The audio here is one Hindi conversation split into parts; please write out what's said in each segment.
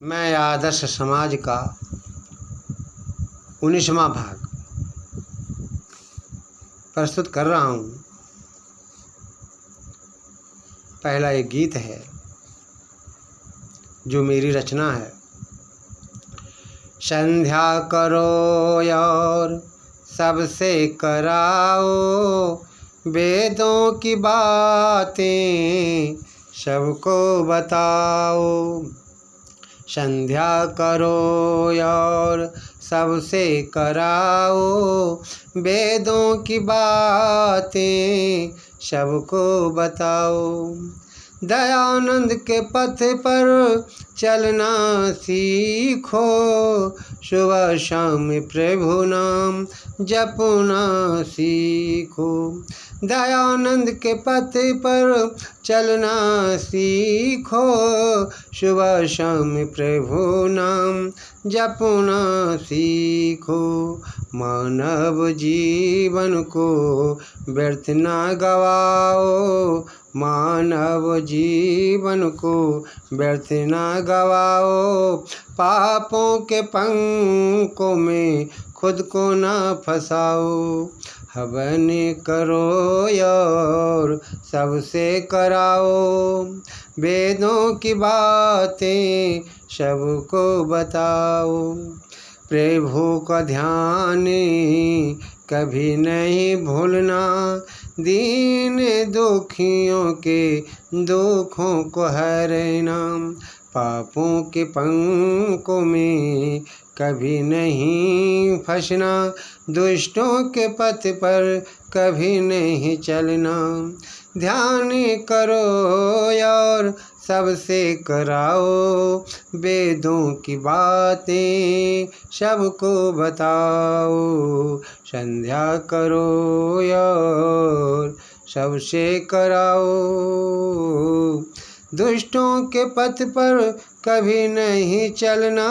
मैं आदर्श समाज का 19वां भाग प्रस्तुत कर रहा हूँ। पहला एक गीत है जो मेरी रचना है। संध्या करो और सबसे कराओ, वेदों की बातें सबको बताओ। संध्या करो और सबसे कराओ, वेदों की बातें सबको बताओ। दयानंद के पथ पर चलना सीखो, सुबह शाम प्रभु नाम जपना सीखो। दयानंद के पथ पर चलना सीखो, सुबह शाम प्रभु नाम जपना सीखो। मानव जीवन को व्यर्थ ना गवाओ, मानव जीवन को व्यर्थ ना गवाओ। पापों के पंखों में खुद को ना फंसाओ। हवन करो और सबसे कराओ, वेदों की बातें सबको बताओ। प्रभु का ध्यान कभी नहीं भूलना, दीन दुखियों के दुखों को हरना। पापों के पंखों में कभी नहीं फंसना, दुष्टों के पथ पर कभी नहीं चलना। ध्यान करो और सबसे कराओ, वेदों की बातें सबको बताओ। संध्या करो और सबसे कराओ, दुष्टों के पथ पर कभी नहीं चलना।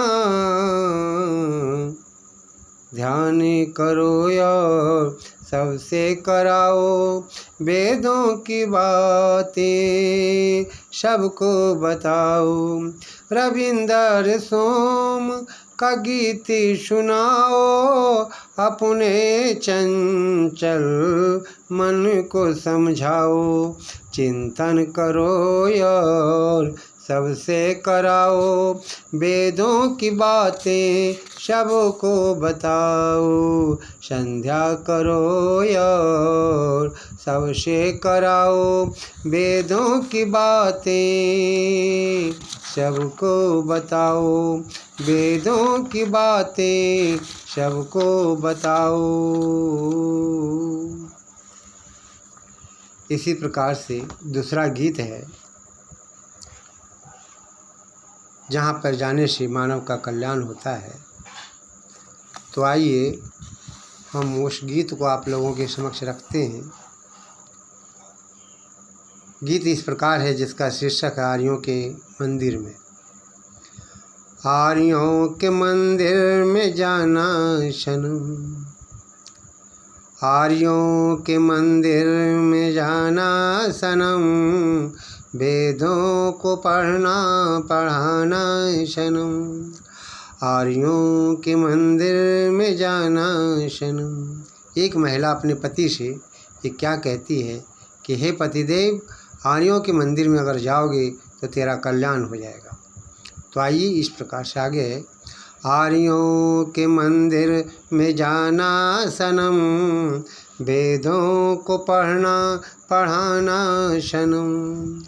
ध्यान करो और सबसे कराओ, वेदों की बातें सबको बताओ। रविंदर सोम का गीत सुनाओ, अपने चंचल मन को समझाओ। चिंतन करो और सबसे कराओ, वेदों की बातें सबको बताओ। संध्या करो और सबसे कराओ, वेदों की बातें सबको बताओ। वेदों की बातें सबको बताओ। इसी प्रकार से दूसरा गीत है, जहाँ पर जाने से मानव का कल्याण होता है। तो आइए हम उस गीत को आप लोगों के समक्ष रखते हैं। गीत इस प्रकार है, जिसका शीर्षक है आर्यों के मंदिर में। आर्यों के मंदिर में जाना सनम, आर्यों के मंदिर में जाना सनम, वेदों को पढ़ना पढ़ाना सनम। आर्यों के मंदिर में जाना सनम। एक महिला अपने पति से ये क्या कहती है कि हे पतिदेव, आर्यों के मंदिर में अगर जाओगे तो तेरा कल्याण हो जाएगा। तो आइए इस प्रकार से आगे है। आर्यों के मंदिर में जाना सनम, वेदों को पढ़ना पढ़ाना सनम।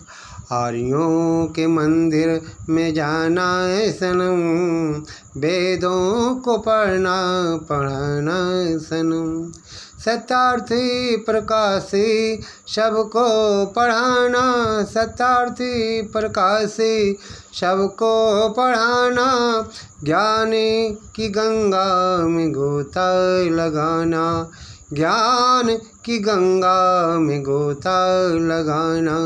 आर्यों के मंदिर में जाना सनम, वेदों को पढ़ना पढ़ाना सनम। सत्यार्थी प्रकाशी सबको पढ़ाना, सत्यार्थी प्रकाशी सबको पढ़ाना। ज्ञान की गंगा में गोता लगाना, ज्ञान की गंगा में गोता लगाना।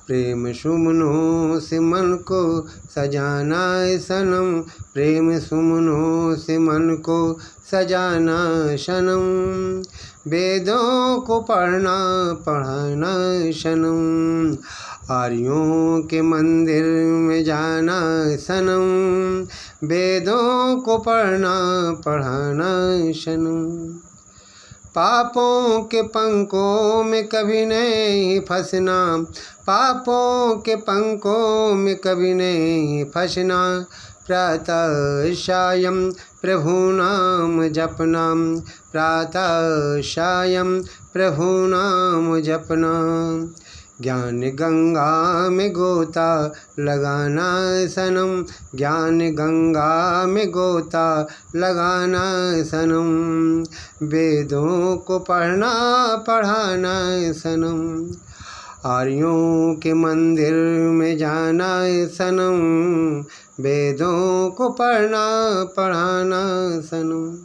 प्रेम सुमनों से मन को सजाना सनम, प्रेम सुमनों से मन को सजाना सनम। वेदों को पढ़ना पढ़ाना सनम। आर्यों के मंदिर में जाना सनम, वेदों को पढ़ना पढ़ाना सनम। पापों के पंखों में कभी नहीं फंसना, पापों के पंखों में कभी नहीं फंसना। प्रातः सायं प्रभु नाम जपना, प्रातः सायं प्रभु नाम जपना। ज्ञान गंगा में गोता लगाना सनम, ज्ञान गंगा में गोता लगाना सनम। वेदों को पढ़ना पढ़ाना सनम, आर्यों के मंदिर में जाना सनम, वेदों को पढ़ना पढ़ाना सनम।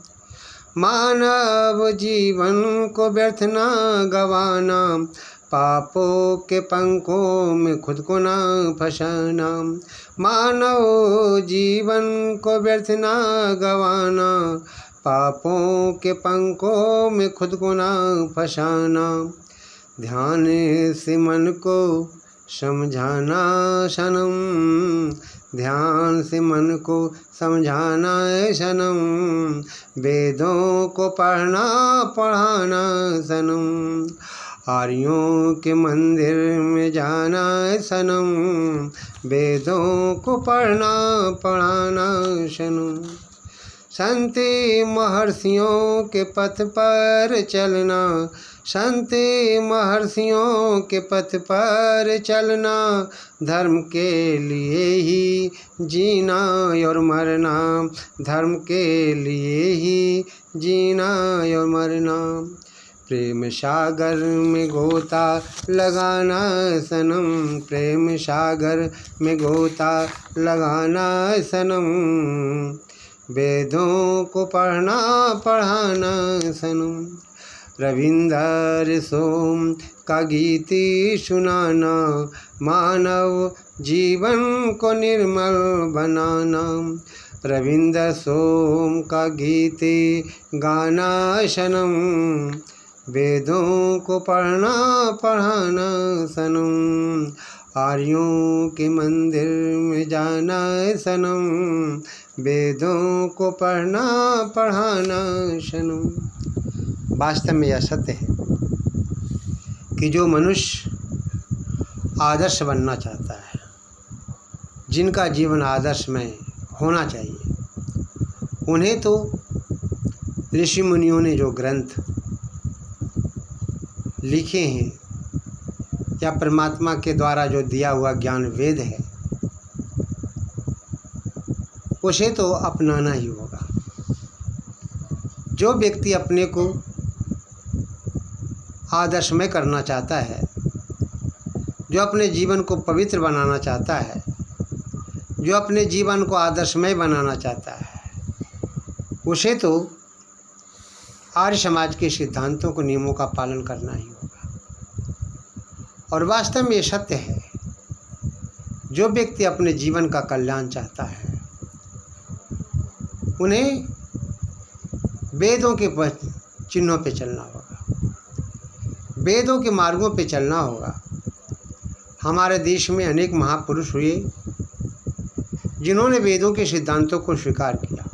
मानव जीवन को व्यर्थ ना गवाना, पापों के पंखों में खुद को ना फंसाना। मानव जीवन को व्यर्थ ना गवाना, पापों के पंखों में खुद को ना फंसाना। ध्यान से मन को समझाना सनम, ध्यान से मन को समझाना सनम। वेदों को पढ़ना पढ़ाना सनम, आर्यों के मंदिर में जाना सनम, वेदों को पढ़ना पढ़ाना सनम। संत महर्षियों के पथ पर चलना, संत महर्षियों के पथ पर चलना। धर्म के लिए ही जीना और मरना, धर्म के लिए ही जीना और मरना। प्रेम सागर में गोता लगाना सनम, प्रेम सागर में गोता लगाना सनम। वेदों को पढ़ना पढ़ाना सनम। रविंदर सोम का गीत सुनाना, मानव जीवन को निर्मल बनाना। रविंदर सोम का गीत गाना सनम, वेदों को पढ़ना पढ़ाना सनम। आर्यों के मंदिर में जाना सनम, वेदों को पढ़ना पढ़ाना सनम। वास्तव में यह सत्य है कि जो मनुष्य आदर्श बनना चाहता है, जिनका जीवन आदर्शमय होना चाहिए, उन्हें तो ऋषि मुनियों ने जो ग्रंथ लिखे हैं या परमात्मा के द्वारा जो दिया हुआ ज्ञान वेद है, उसे तो अपनाना ही होगा। जो व्यक्ति अपने को आदर्शमय करना चाहता है, जो अपने जीवन को पवित्र बनाना चाहता है, जो अपने जीवन को आदर्शमय बनाना चाहता है, उसे तो आर्य समाज के सिद्धांतों को, नियमों का पालन करना ही होगा। और वास्तव में ये सत्य है, जो व्यक्ति अपने जीवन का कल्याण चाहता है, उन्हें वेदों के चिन्हों पे चलना होगा, वेदों के मार्गों पे चलना होगा। हमारे देश में अनेक महापुरुष हुए जिन्होंने वेदों के सिद्धांतों को स्वीकार किया।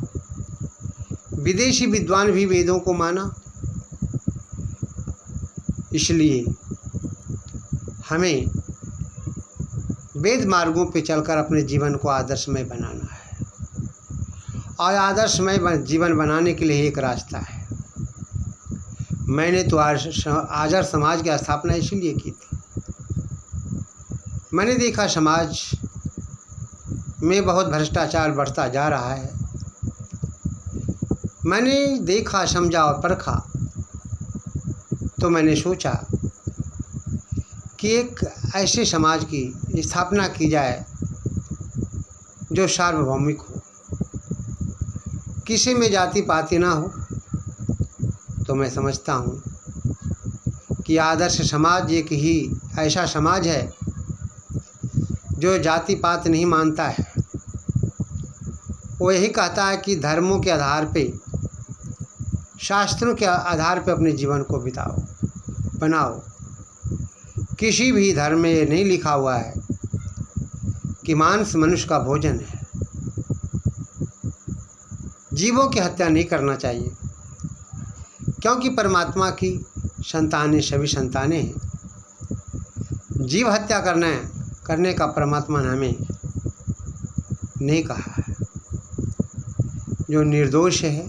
विदेशी विद्वान भी वेदों को माना। इसलिए हमें वेद मार्गों पे चलकर अपने जीवन को आदर्शमय बनाना है। और आदर्शमय जीवन बनाने के लिए एक रास्ता है। मैंने तो आर्य समाज की स्थापना इसीलिए की थी। मैंने देखा समाज में बहुत भ्रष्टाचार बढ़ता जा रहा है। मैंने देखा, समझा और परखा, तो मैंने सोचा कि एक ऐसे समाज की स्थापना की जाए जो सार्वभौमिक हो, किसी में जाति पाति ना हो। तो मैं समझता हूँ कि आदर्श समाज एक ही ऐसा समाज है जो जाति पात नहीं मानता है। वो यही कहता है कि धर्मों के आधार पे, शास्त्रों के आधार पे अपने जीवन को बिताओ, बनाओ। किसी भी धर्म में ये नहीं लिखा हुआ है कि मांस मनुष्य का भोजन है। जीवों की हत्या नहीं करना चाहिए, क्योंकि परमात्मा की संतानें सभी संतानें हैं। जीव हत्या करने का परमात्मा ने हमें नहीं कहा है। जो निर्दोष है,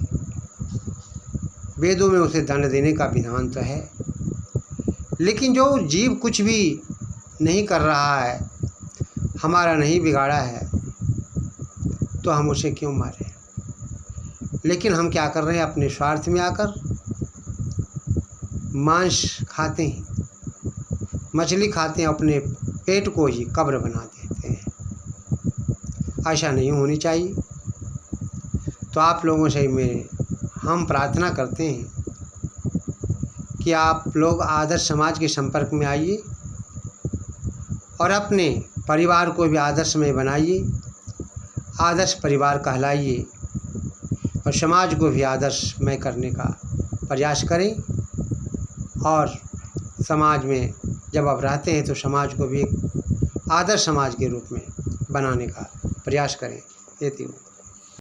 वेदों में उसे दंड देने का विधान तो है, लेकिन जो जीव कुछ भी नहीं कर रहा है, हमारा नहीं बिगाड़ा है, तो हम उसे क्यों मारें। लेकिन हम क्या कर रहे हैं, अपने स्वार्थ में आकर मांस खाते हैं, मछली खाते हैं, अपने पेट को ही कब्र बना देते हैं। ऐसा नहीं होनी चाहिए। तो आप लोगों से हम प्रार्थना करते हैं कि आप लोग आदर्श समाज के संपर्क में आइए और अपने परिवार को भी आदर्शमय बनाइए, आदर्श परिवार कहलाइए और समाज को भी आदर्शमय करने का प्रयास करें। और समाज में जब आप रहते हैं तो समाज को भी एक आदर्श समाज के रूप में बनाने का प्रयास करें। ये